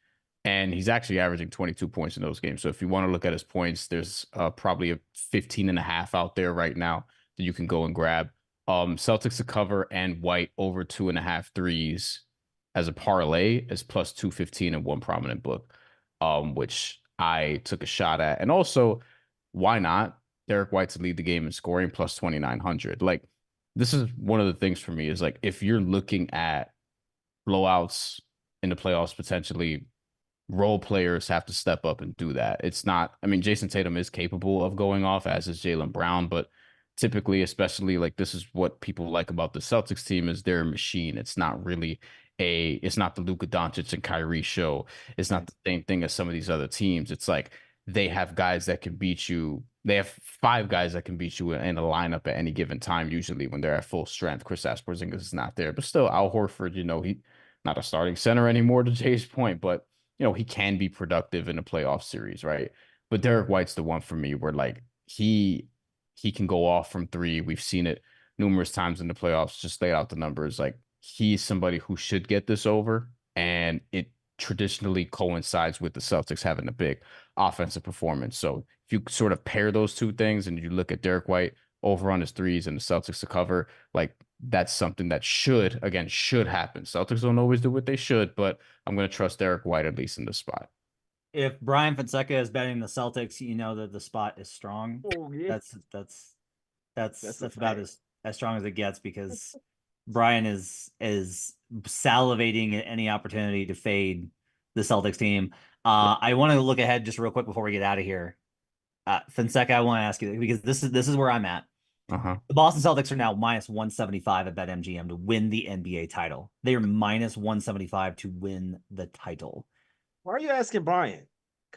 And he's actually averaging 22 points in those games. So if you want to look at his points, there's probably a 15.5 out there right now that you can go and grab. Celtics to cover and White over 2.5 threes as a parlay is plus 215 in one prominent book, which I took a shot at. And also, why not? Derek White to lead the game in scoring plus 2,900. Like, this is one of the things for me is like, if you're looking at blowouts in the playoffs potentially, role players have to step up and do that. It's not, I mean, Jason Tatum is capable of going off, as is Jaylen Brown, but typically, especially like this is what people like about the Celtics team is they're a machine. It's not really it's not the Luka Doncic and Kyrie show. It's not the same thing as some of these other teams. It's like they have guys that can beat you. They have 5 guys that can beat you in a lineup at any given time, usually when they're at full strength. Kristaps Porzingis is not there, but still Al Horford, he not a starting center anymore to Jay's point, but he can be productive in a playoff series, right? But Derek White's the one for me where like he can go off from 3. We've seen it numerous times in the playoffs. Just laid out the numbers. Like he's somebody who should get this over, and it traditionally coincides with the Celtics having a big offensive performance. So if you sort of pair those two things and you look at Derek White over on his threes and the Celtics to cover, like that's something that should happen. Celtics don't always do what they should, but I'm going to trust Derek White at least in this spot. If Brian Fonseca is betting the Celtics, you know that the spot is strong. Oh, yeah. That's about as strong as it gets because Brian is salivating at any opportunity to fade the Celtics team. I want to look ahead just real quick before we get out of here. Fonseca, I want to ask you because this is where I'm at. Uh-huh. The Boston Celtics are now minus 175 at BetMGM to win the NBA title. They are minus 175 to win the title. Why are you asking Brian?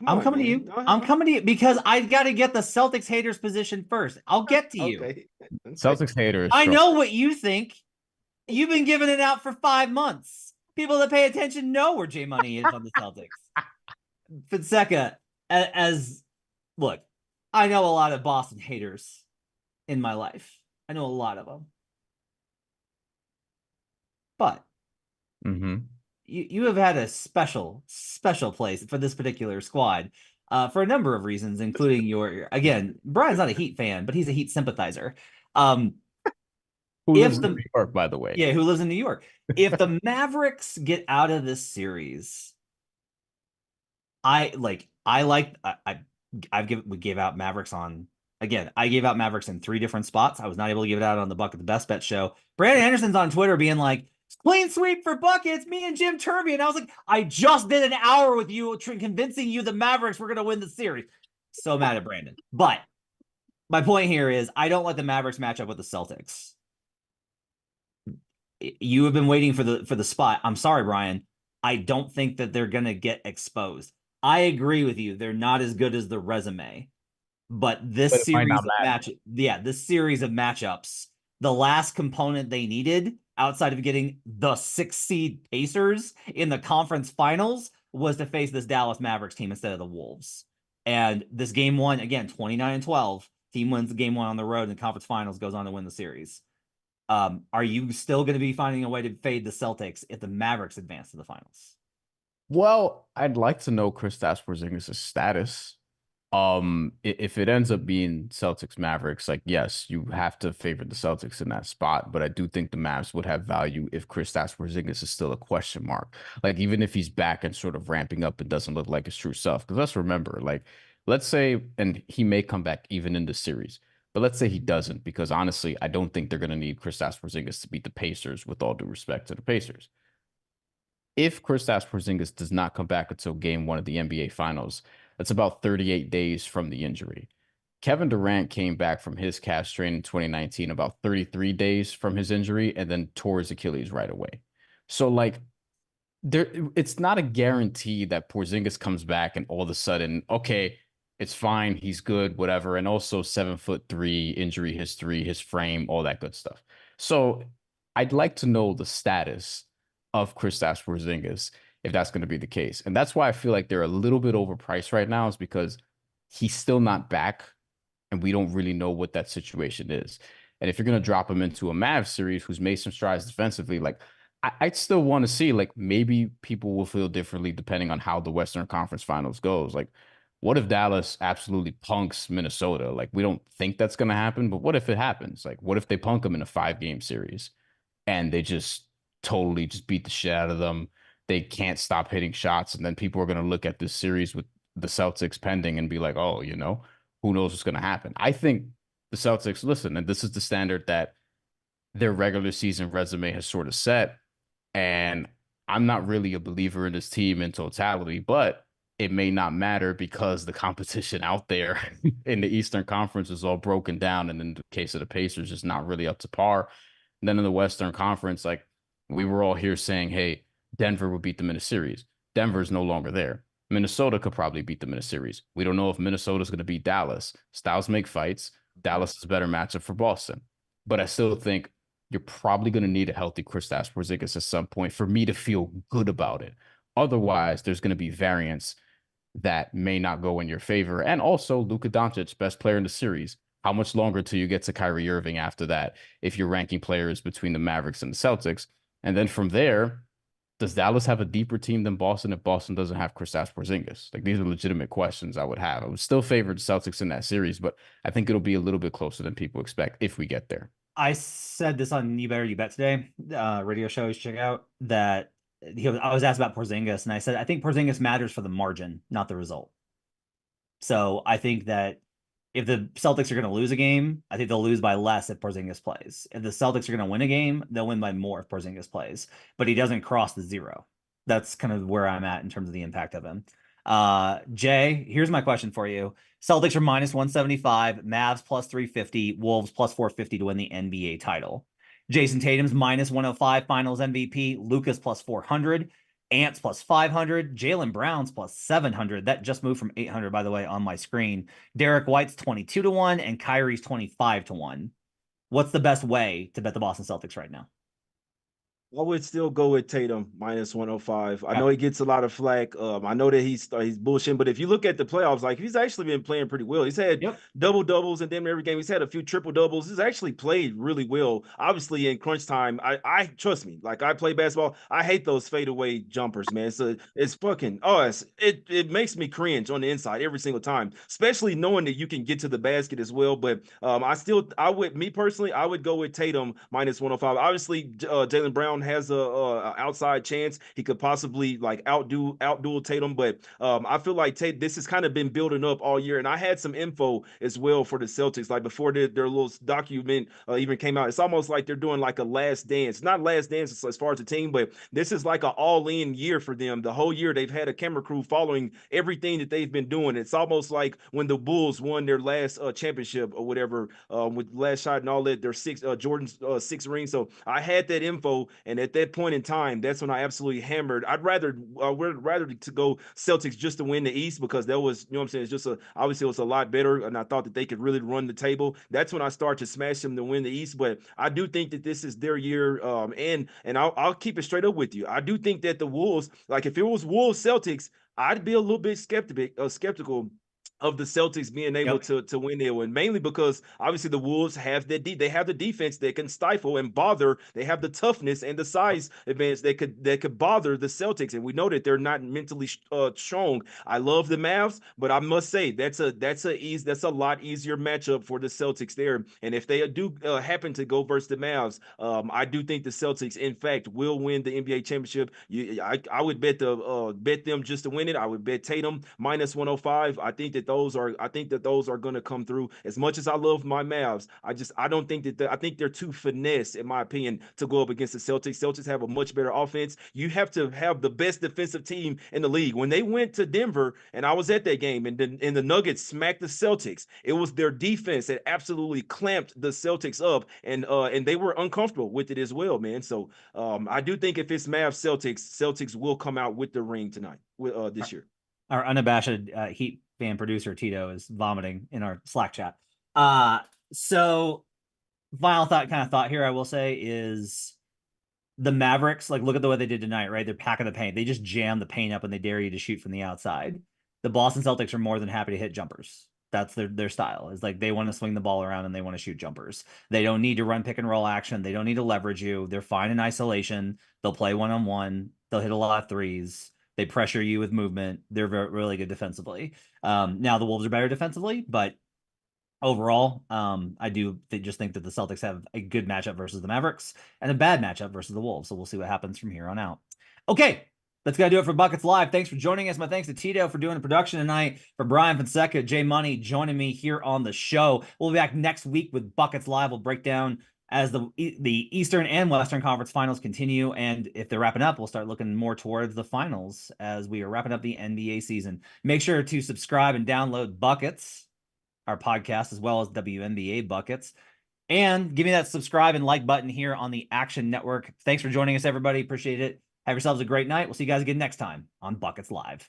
I'm coming to you. I'm coming to you because I got to get the Celtics haters position first. I'll get to you. Okay. Celtics haters. I know what you think. You've been giving it out for 5 months. People that pay attention know where J Money is on the Celtics. Fonseca, look, I know a lot of Boston haters in my life. I know a lot of them. But you have had a special place for this particular squad for a number of reasons, including again, Brian's not a Heat fan, but he's a Heat sympathizer. Who lives in New York, by the way. Yeah, who lives in New York. If the Mavericks get out of this series, we gave out Mavericks on, again, I gave out Mavericks in 3 different spots. I was not able to give it out on the Bucket the Best Bet show. Brandon Anderson's on Twitter being like, clean sweep for buckets, me and Jim Turvey. And I was like, I just did an hour with you convincing you the Mavericks were going to win the series. So mad at Brandon. But my point here is I don't let the Mavericks match up with the Celtics. You have been waiting for the spot. I'm sorry, Brian. I don't think that they're going to get exposed. I agree with you. They're not as good as the resume. But this series of matchups, the last component they needed outside of getting the 6 seed Pacers in the conference finals was to face this Dallas Mavericks team instead of the Wolves. And this game 1, again, 29-12, team wins the game 1 on the road in the conference finals, goes on to win the series. Are you still going to be finding a way to fade the Celtics if the Mavericks advance to the finals? Well, I'd like to know Kristaps Porzingis' status. If it ends up being Celtics Mavericks, like, yes, you have to favor the Celtics in that spot, but I do think the Mavs would have value if Kristaps Porzingis is still a question mark. Like, even if he's back and sort of ramping up and doesn't look like his true self. Because let's remember, like, let's say, and he may come back even in the series, but let's say he doesn't, because honestly, I don't think they're going to need Kristaps Porzingis to beat the Pacers, with all due respect to the Pacers. If Kristaps Porzingis does not come back until game 1 of the NBA Finals, that's about 38 days from the injury. Kevin Durant came back from his calf strain in 2019, about 33 days from his injury, and then tore his Achilles right away. So like there, it's not a guarantee that Porzingis comes back and all of a sudden, okay, it's fine, he's good, whatever. And also 7'3" injury history, his frame, all that good stuff. So I'd like to know the status of Kristaps Porzingis if that's going to be the case. And that's why I feel like they're a little bit overpriced right now, is because he's still not back and we don't really know what that situation is. And if you're going to drop him into a Mavs series who's made some strides defensively, like I'd still want to see, like, maybe people will feel differently depending on how the Western Conference Finals goes. Like, what if Dallas absolutely punks Minnesota? Like, we don't think that's going to happen, but what if it happens? Like, what if they punk them in a 5-game series and they just totally just beat the shit out of them? They can't stop hitting shots. And then people are going to look at this series with the Celtics pending and be like, oh, who knows what's going to happen? I think the Celtics, listen, and this is the standard that their regular season resume has sort of set. And I'm not really a believer in this team in totality, but it may not matter because the competition out there in the Eastern Conference is all broken down. And in the case of the Pacers, just not really up to par. And then in the Western Conference, like, we were all here saying, hey, Denver would beat them in a series. Denver's no longer there. Minnesota could probably beat them in a series. We don't know if Minnesota's going to beat Dallas. Styles make fights. Dallas is a better matchup for Boston. But I still think you're probably going to need a healthy Kristaps Porzingis at some point for me to feel good about it. Otherwise, there's going to be variance that may not go in your favor. And also, Luka Doncic, best player in the series. How much longer till you get to Kyrie Irving after that if you're ranking players between the Mavericks and the Celtics? And then from there, does Dallas have a deeper team than Boston if Boston doesn't have Kristaps Porzingis? Like, these are legitimate questions I would have. I would still favor the Celtics in that series, but I think it'll be a little bit closer than people expect if we get there. I said this on You Better You Bet today, radio show you should check out, that I was asked about Porzingis, and I said I think Porzingis matters for the margin, not the result. So I think that if the Celtics are going to lose a game, I think they'll lose by less if Porzingis plays. If the Celtics are going to win a game, they'll win by more if Porzingis plays. But he doesn't cross the zero. That's kind of where I'm at in terms of the impact of him. Jay, here's my question for you. Celtics are minus 175, Mavs plus 350, Wolves plus 450 to win the NBA title. Jason Tatum's minus 105 finals MVP, Luka's plus 400, Ants plus 500, Jaylen Brown's plus 700. That just moved from 800, by the way, on my screen. Derek White's 22 to 1, and Kyrie's 25 to 1. What's the best way to bet the Boston Celtics right now? I would still go with Tatum minus 105. I know he gets a lot of flack. I know that he's bullshitting, but if you look at the playoffs, like, he's actually been playing pretty well. He's had double doubles in damn every game. He's had a few triple doubles. He's actually played really well. Obviously, in crunch time, I trust me. Like, I play basketball. I hate those fadeaway jumpers, man. It's fucking it makes me cringe on the inside every single time, especially knowing that you can get to the basket as well. But I would go with Tatum minus 105. Obviously, Jaylen Brown has a outside chance. He could possibly like outduel Tatum, but I feel like this has kind of been building up all year. And I had some info as well for the Celtics, like before their little document even came out. It's almost like they're doing like a last dance, not last dance as far as the team, but this is like an all-in year for them. The whole year they've had a camera crew following everything that they've been doing. It's almost like when the Bulls won their last championship or whatever, with last shot and all that, their Jordan's 6 rings. So I had that info. And at that point in time, that's when I absolutely hammered. I'd rather to go Celtics just to win the East, because that was, you know what I'm saying, it's just obviously it was a lot better, and I thought that they could really run the table. That's when I start to smash them to win the East. But I do think that this is their year, and I'll keep it straight up with you. I do think that the Wolves, like, if it was Wolves Celtics, I'd be a little bit skeptical of the Celtics being able to win there one, mainly because obviously the Wolves have they have the defense that can stifle and bother. They have the toughness and the size advantage that could bother the Celtics, and we know that they're not mentally strong. I love the Mavs, but I must say that's a lot easier matchup for the Celtics there. And if they do happen to go versus the Mavs, I do think the Celtics, in fact, will win the NBA championship. I would bet them just to win it. I would bet Tatum minus 105. I think that those are going to come through. As much as I love my Mavs, I don't think that I think they're too finesse, in my opinion, to go up against the Celtics. Celtics have a much better offense. You have to have the best defensive team in the league. When they went to Denver, and I was at that game, and the Nuggets smacked the Celtics, it was their defense that absolutely clamped the Celtics up, and they were uncomfortable with it as well, man. So I do think if it's Mavs Celtics will come out with the ring tonight, this year. Our unabashed Heat fan producer Tito is vomiting in our Slack chat. So final thought here I will say is the Mavericks, like, look at the way they did tonight, right? They're packing the paint. They just jam the paint up and they dare you to shoot from the outside. The Boston Celtics are more than happy to hit jumpers. That's their style. Is like they want to swing the ball around and they want to shoot jumpers. They don't need to run pick and roll action. They don't need to leverage you. They're fine in isolation. They'll play one-on-one. They'll hit a lot of threes. They pressure you with movement. They're really good defensively. Now the Wolves are better defensively, but overall, I do just think that the Celtics have a good matchup versus the Mavericks and a bad matchup versus the Wolves. So we'll see what happens from here on out. Okay, that's going to do it for Buckets Live. Thanks for joining us. My thanks to Tito for doing the production tonight, for Brian Fonseca, Jay Money joining me here on the show. We'll be back next week with Buckets Live. We'll break down as the Eastern and Western Conference finals continue. And if they're wrapping up, we'll start looking more towards the finals as we are wrapping up the NBA season. Make sure to subscribe and download Buckets, our podcast, as well as WNBA Buckets. And give me that subscribe and like button here on the Action Network. Thanks for joining us, everybody. Appreciate it. Have yourselves a great night. We'll see you guys again next time on Buckets Live.